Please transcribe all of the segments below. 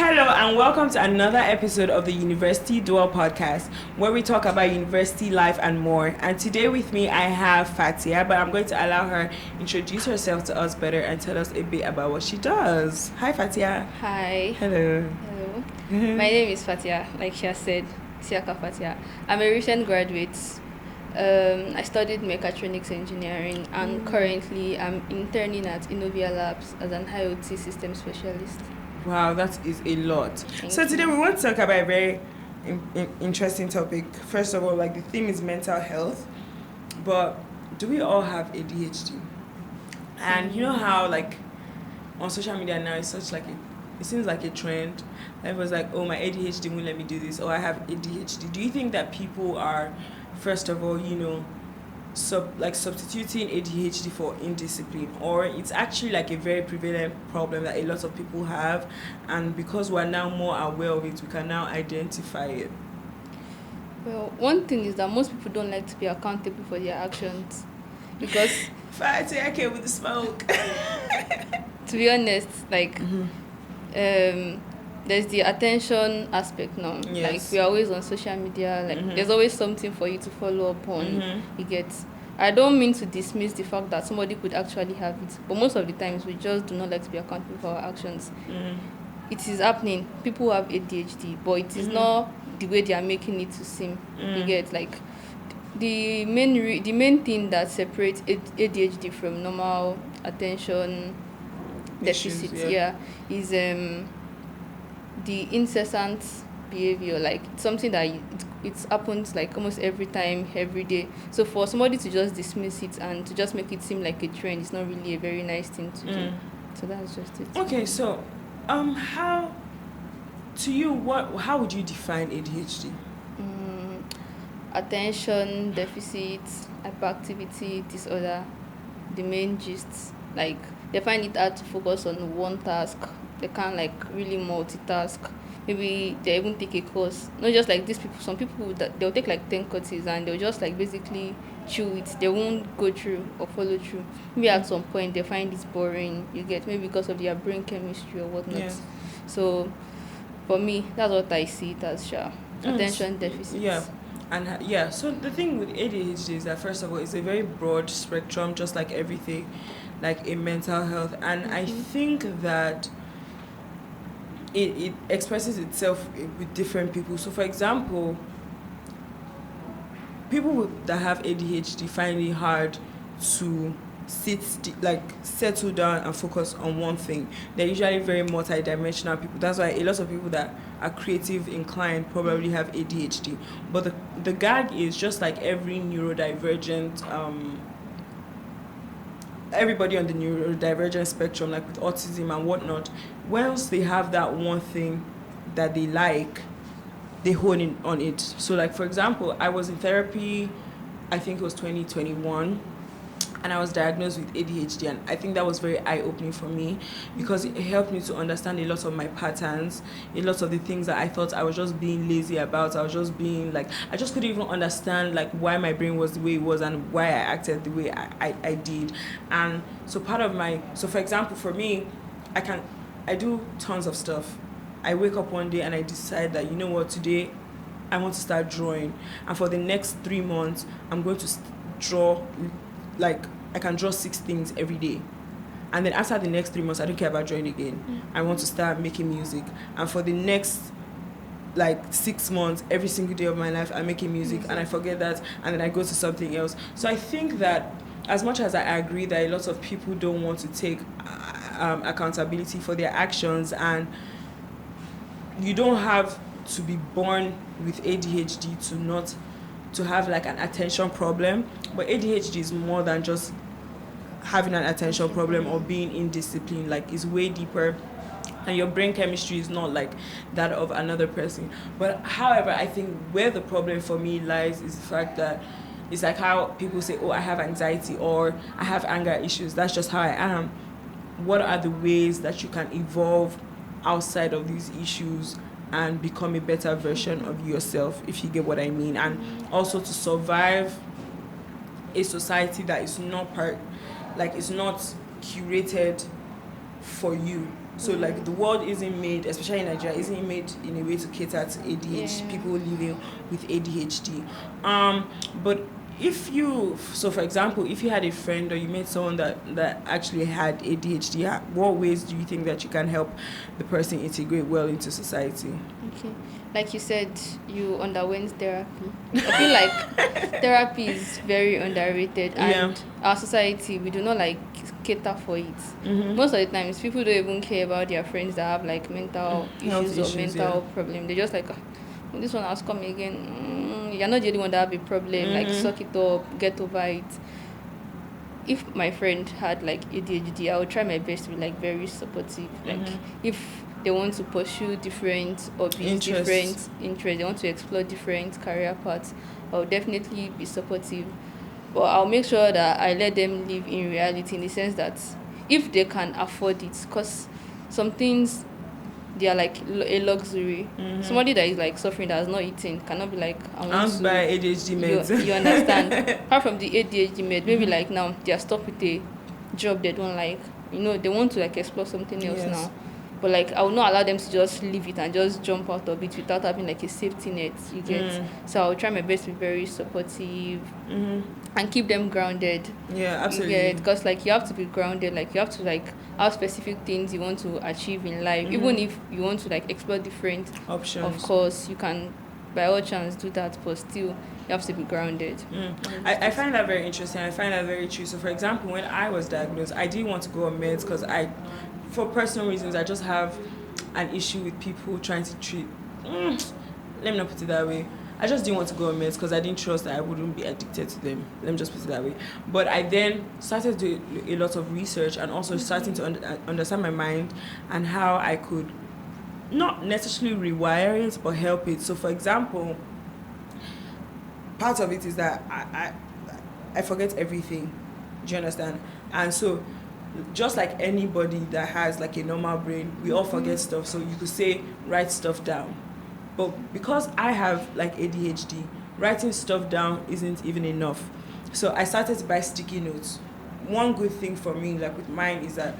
Hello and welcome to another episode of the University Duel Podcast, where we talk about university life and more. And today with me I have Faithia, but I'm going to allow her introduce herself to us better and tell us a bit about what she does. Hi Faithia. Hi. Hello. Hello. My name is Faithia, like she has said, Isiaka Faithia. I'm a recent graduate. I studied Mechatronics Engineering and currently I'm interning at Innovia Labs as an IoT system specialist. Wow, that is a lot. So today we want to talk about a very interesting topic. First of all, like the theme is mental health, but do we all have ADHD? And you know how like on social media now it's such like it seems like a trend. Everyone's like, oh, my ADHD won't let me do this, or I have ADHD. Do you think that people are, first of all, substituting ADHD for indiscipline, or it's actually like a very prevalent problem that a lot of people have, and because we're now more aware of it, we can now identify it? Well, one thing is that most people don't like to be accountable for their actions because Fighting, I came with the smoke. to be honest, like there's the attention aspect now. Yes. Like we're always on social media, like there's always something for you to follow up on. You get, I don't mean to dismiss the fact that somebody could actually have it, but most of the times we just do not like to be accountable for our actions. It is happening. People have ADHD, but it is not the way they are making it to seem. You get, like the main thing that separates ADHD from normal attention deficit is the incessant behavior, like something that it happens like almost every time, every day. So for somebody to just dismiss it and to just make it seem like a trend, it's not really a very nice thing to do. So that's just it. Okay, so how would you define ADHD? Attention deficit, hyperactivity disorder, the main gist. Like they find it hard to focus on one task. They can't like really multitask. Maybe they even take a course. Not just like these people. Some people that they'll take like 10 courses and they'll just like basically chew it. They won't go through or follow through. Maybe at some point they find it boring. You get, maybe because of their brain chemistry or whatnot. Yeah. So for me, that's what I see it as. Attention deficit. Yeah. And so the thing with ADHD is that first of all, it's a very broad spectrum, just like everything, like in mental health. And I think that it expresses itself with different people. So for example, people that have ADHD find it hard to settle down and focus on one thing. They're usually very multi-dimensional people. That's why a lot of people that are creative inclined probably have ADHD. But the gag is just like every neurodivergent everybody on the neurodivergent spectrum, like with autism and whatnot, once they have that one thing that they like, they hone in on it. So like, for example, I was in therapy, I think it was 2021, and I was diagnosed with ADHD, and I think that was very eye-opening for me because it helped me to understand a lot of my patterns, a lot of the things that I thought I was just being lazy about. I was just being like, I just couldn't even understand like why my brain was the way it was and why I acted the way I did. And so for example, for me, I do tons of stuff. I wake up one day and I decide that, you know what, today I want to start drawing. And for the next 3 months, I'm going to draw, like I can draw 6 things every day. And then after the next 3 months, I don't care about drawing again. I want to start making music. And for the next like 6 months, every single day of my life, I'm making music and I forget that and then I go to something else. So I think that as much as I agree that a lot of people don't want to take accountability for their actions, and you don't have to be born with ADHD to have like an attention problem, but ADHD is more than just having an attention problem or being indisciplined. Like it's way deeper, and your brain chemistry is not like that of another person. But however, I think where the problem for me lies is the fact that it's like how people say, oh, I have anxiety or I have anger issues. That's just how I am. What are the ways that you can evolve outside of these issues and become a better version of yourself, if you get what I mean? And also to survive a society that is not it's not curated for you. So like the world isn't made, especially in Nigeria, isn't made in a way to cater to ADHD, people living with ADHD. But if you, so for example, if you had a friend or you met someone that actually had ADHD, what ways do you think that you can help the person integrate well into society? Okay. Like you said, you underwent therapy. I feel like therapy is very underrated, and our society, we do not like cater for it. Most of the times, people don't even care about their friends that have like mental issues or mental problem. They just like, this one has come again. You're not the only one that have a problem. Like, suck it up, get over it. If my friend had like ADHD, I would try my best to be like very supportive. Like, if they want to pursue different hobbies, different interests, they want to explore different career paths, I'll definitely be supportive. But I'll make sure that I let them live in reality, in the sense that if they can afford it, because some things, they are like a luxury. Somebody that is like suffering, that has not eaten, cannot be like, I want to buy ADHD meds. You understand? Apart from the ADHD med, maybe like now they are stuck with a job they don't like. They want to like explore something else now. But like, I will not allow them to just leave it and just jump out of it without having like a safety net, you get. So I'll try my best to be very supportive and keep them grounded. Yeah, absolutely. Because like, you have to be grounded. Like, you have to like have specific things you want to achieve in life. Even if you want to like explore different options, of course you can by all chance do that, but still you have to be grounded. I find that very interesting. I find that very true. So for example, when I was diagnosed, I didn't want to go on meds because for personal reasons, I just have an issue with people trying to treat. Let me not put it that way. I just didn't want to go on meds because I didn't trust that I wouldn't be addicted to them. Let me just put it that way. But I then started to do a lot of research and also starting to understand my mind and how I could not necessarily rewire it, but help it. So for example, part of it is that I forget everything. Do you understand? And so, just like anybody that has like a normal brain, we all forget stuff. So you could say, write stuff down. But because I have like ADHD, writing stuff down isn't even enough. So I started to buy sticky notes. One good thing for me, like with mine, is that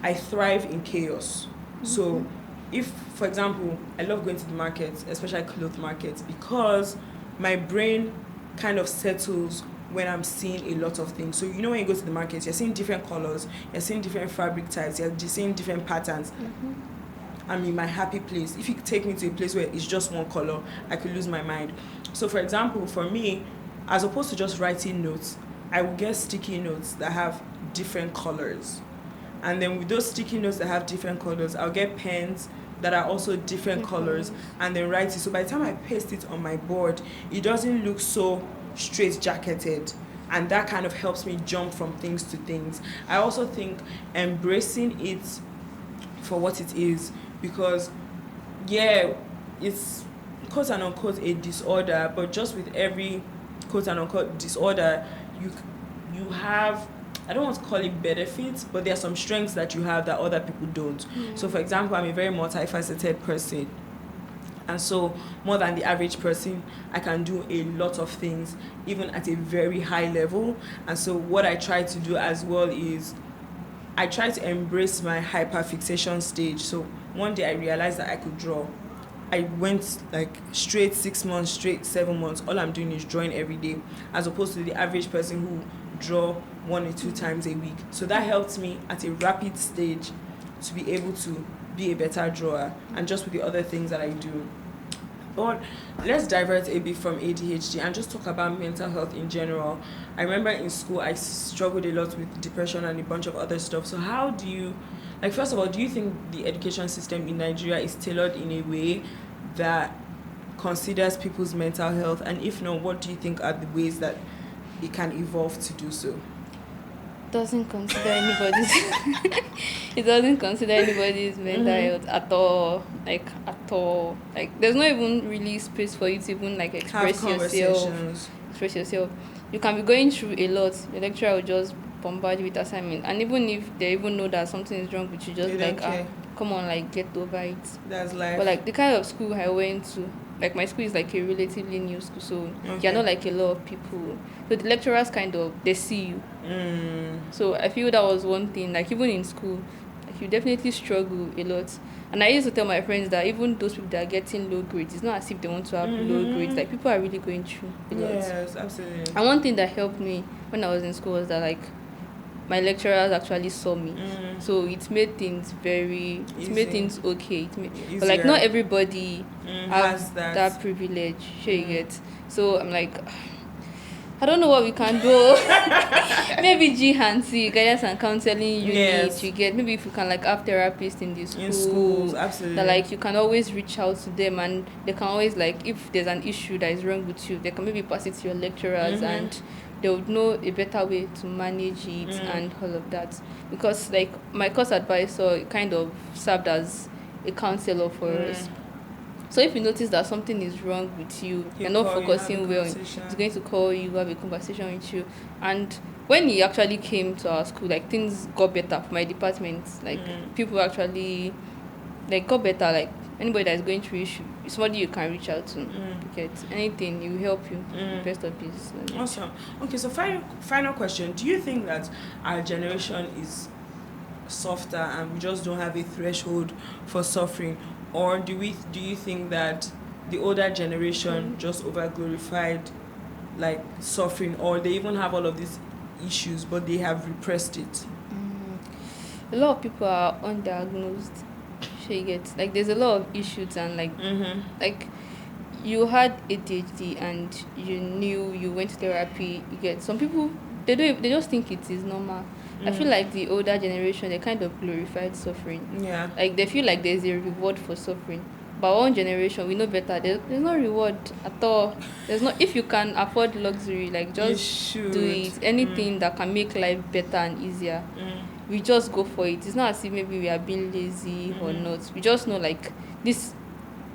I thrive in chaos. So if, for example, I love going to the markets, especially clothes markets, because my brain kind of settles when I'm seeing a lot of things. So when you go to the market, you're seeing different colors, you're seeing different fabric types, you're just seeing different patterns. I'm in my happy place. If you take me to a place where it's just one color, I could lose my mind. So for example, for me, as opposed to just writing notes, I will get sticky notes that have different colors. And then with those sticky notes that have different colors, I'll get pens that are also different colors and then write it. So by the time I paste it on my board, it doesn't look so straight-jacketed, and that kind of helps me jump from things to things. I also think embracing it for what it is, because it's quote and unquote a disorder, but just with every quote and unquote disorder, you have, I don't want to call it benefits, but there are some strengths that you have that other people don't. So for example, I'm a very multifaceted person. And so more than the average person, I can do a lot of things, even at a very high level. And so what I try to do as well is I try to embrace my hyperfixation stage. So one day I realized that I could draw. I went like straight 6 months, straight 7 months. All I'm doing is drawing every day, as opposed to the average person who draw 1 or 2 times a week. So that helped me at a rapid stage to be able to be a better drawer, and just with the other things that I do. But let's divert a bit from ADHD and just talk about mental health in general. I remember in school I struggled a lot with depression and a bunch of other stuff. So how do you, like, first of all, do you think the education system in Nigeria is tailored in a way that considers people's mental health? And if not, what do you think are the ways that it can evolve to do so? Doesn't consider anybody's it doesn't consider anybody's mental health at all. Like there's not even really space for you to even like express yourself. You can be going through a lot. The lecturer will just bombard you with assignment, and even if they even know that something is wrong with you, just like come on, like get over it. That's life. But like the kind of school I went to, like my school is like a relatively new school, so you're not like a lot of people. So the lecturers kind of, they see you. So I feel that was one thing. Like even in school, Like, you definitely struggle a lot. And I used to tell my friends that even those people that are getting low grades, it's not as if they want to have low grades. Like, people are really going through a lot. Yes, absolutely. And one thing that helped me when I was in school was that, like, my lecturers actually saw me. So it made things okay. But, like, not everybody has that privilege. Sure, you get. So I'm like, I don't know what we can do. Maybe G and C, guidance and counseling unit, you get. Maybe if you can, like, have therapists in the school. In schools, absolutely. That, like, you can always reach out to them, and they can always, like, if there's an issue that is wrong with you, they can maybe pass it to your lecturers, and they would know a better way to manage it and all of that. Because, like, my course advisor kind of served as a counselor for us. So if you notice that something is wrong with you, you're not focusing well, he's going to call you, have a conversation with you. And when he actually came to our school, like, things got better for my department. Like, people actually, like, got better. Like, anybody that is going through issue, it's somebody you can reach out to. Get anything, he will help you. Best of peace. Awesome. Okay, so final question. Do you think that our generation is softer and we just don't have a threshold for suffering? Or do you think that the older generation just over-glorified, like, suffering, or they even have all of these issues but they have repressed it? A lot of people are undiagnosed. Like, there's a lot of issues, and like you had ADHD and you knew, you went to therapy. You get some people, they just think it is normal. I feel like the older generation, they kind of glorified suffering. Yeah. Like, they feel like there's a reward for suffering. But one generation, we know better. There's no reward at all. There's no, if you can afford luxury, like, just do it. Anything that can make life better and easier, we just go for it. It's not as if maybe we are being lazy or not. We just know, like, this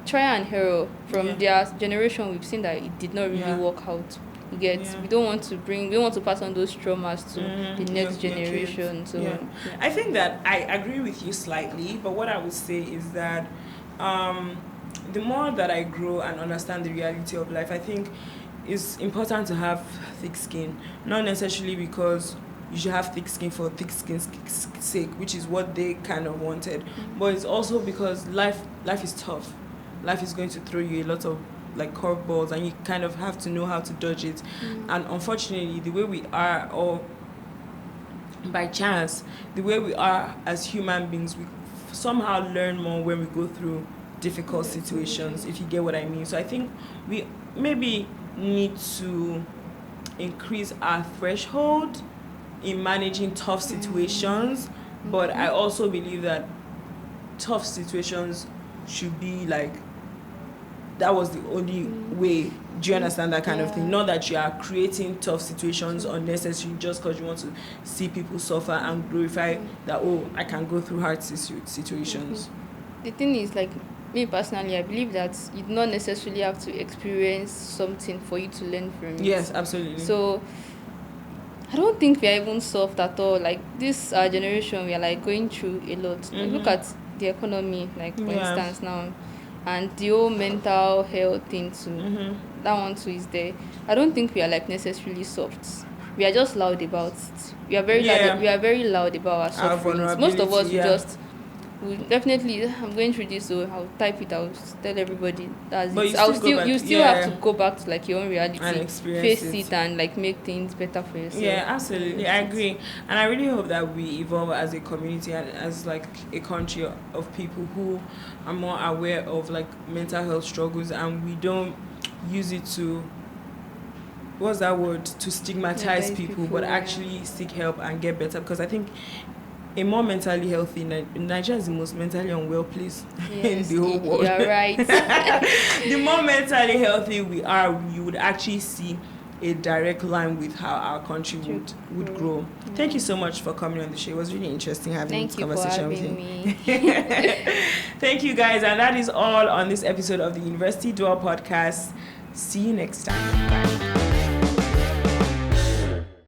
try and error from their generation, we've seen that it did not really work out. You get, we don't want to pass on those traumas to the next generation. So I think that I agree with you slightly, but what I would say is that the more that I grow and understand the reality of life, I think it's important to have thick skin. Not necessarily because you should have thick skin for thick skin's sake, which is what they kind of wanted, but it's also because life is tough. Life is going to throw you a lot of, like, curveballs, and you kind of have to know how to dodge it. And unfortunately, the way we are, or by chance, the way we are as human beings, we somehow learn more when we go through difficult situations, if you get what I mean. So I think we maybe need to increase our threshold in managing tough situations, but I also believe that tough situations should be, like, that was the only way. Do you understand that kind of thing? Not that you are creating tough situations unnecessarily just because you want to see people suffer and glorify that, oh, I can go through hard situations. The thing is, like, me personally, I believe that you do not necessarily have to experience something for you to learn from it. Yes, absolutely. So I don't think we are even soft at all. Like, this generation, we are, like, going through a lot. Like, look at the economy, like, for instance, now. And the whole mental health thing too, that one too is there. I don't think we are, like, necessarily soft. We are just loud about it. We are very loud about our sufferings. Most of us definitely, I'm going through this, so I'll type it, I'll tell everybody. That's but it. You still have to go back to, like, your own reality and experience it and, like, make things better for yourself. Yeah, absolutely. I agree. And I really hope that we evolve as a community and as, like, a country of people who are more aware of, like, mental health struggles, and we don't use it to, what's that word, to stigmatize people, but actually seek help and get better. Because I think a more mentally healthy, Nigeria is the most mentally unwell place in the whole world. You're right. The more mentally healthy we are, you would actually see a direct line with how our country would grow. Thank you so much for coming on the show. It was really interesting having this conversation with you. Thank you, guys. And that is all on this episode of the University Duel Podcast. See you next time. Bye.